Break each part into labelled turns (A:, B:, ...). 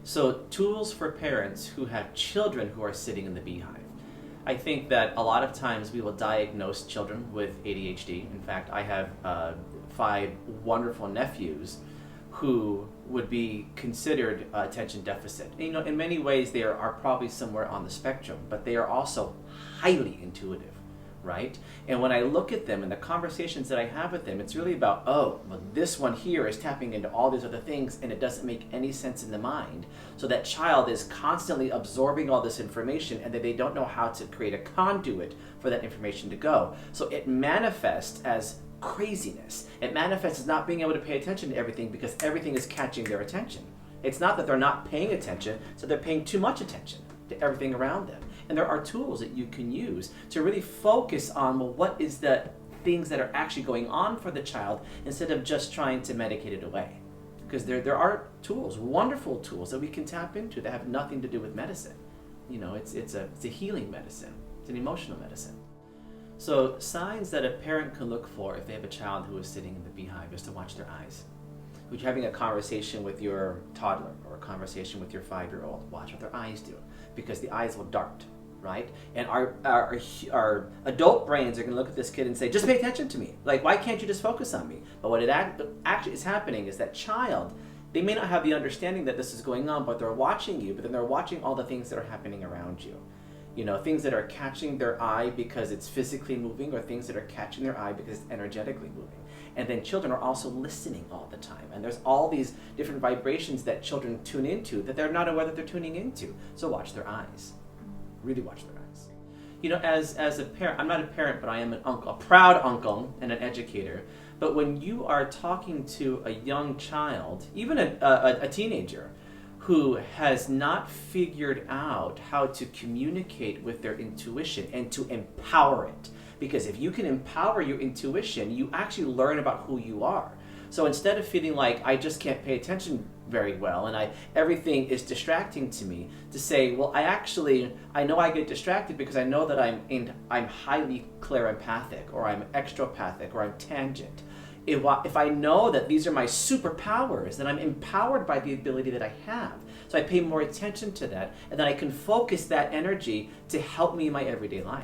A: So tools for parents who have children who are sitting in the beehive. I think that a lot of times we will diagnose children with ADHD. In fact, I have 5 wonderful nephews who would be considered attention deficit. And, in many ways they are probably somewhere on the spectrum, but they are also highly intuitive, right? And when I look at them and the conversations that I have with them, it's really about, oh, well, this one here is tapping into all these other things and it doesn't make any sense in the mind. So that child is constantly absorbing all this information and then they don't know how to create a conduit for that information to go. So it manifests as craziness. It manifests as not being able to pay attention to everything because everything is catching their attention. It's not that they're not paying attention, so they're paying too much attention to everything around them. And there are tools that you can use to really focus on, well, what is the things that are actually going on for the child instead of just trying to medicate it away. Because there are tools, wonderful tools that we can tap into that have nothing to do with medicine. It's a healing medicine. It's an emotional medicine. So signs that a parent can look for if they have a child who is sitting in the beehive is to watch their eyes. When you're having a conversation with your toddler or a conversation with your 5-year-old, watch what their eyes do, because the eyes will dart, right? And our adult brains are going to look at this kid and say, just pay attention to me. Like, why can't you just focus on me? But what it actually is happening is that child, they may not have the understanding that this is going on, but they're watching you, but then they're watching all the things that are happening around you. Things that are catching their eye because it's physically moving, or things that are catching their eye because it's energetically moving. And then children are also listening all the time. And there's all these different vibrations that children tune into that they're not aware that they're tuning into. So watch their eyes. Really watch their eyes. As a parent, I'm not a parent, but I am an uncle, a proud uncle and an educator. But when you are talking to a young child, even a teenager, who has not figured out how to communicate with their intuition and to empower it. Because if you can empower your intuition, you actually learn about who you are. So instead of feeling like I just can't pay attention very well and everything is distracting to me, to say, well, I know I get distracted because I know that I'm highly clairempathic, or I'm extropathic, or I'm tangent. If I know that these are my superpowers, then I'm empowered by the ability that I have. So I pay more attention to that, and then I can focus that energy to help me in my everyday life.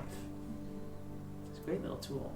A: It's a great little tool.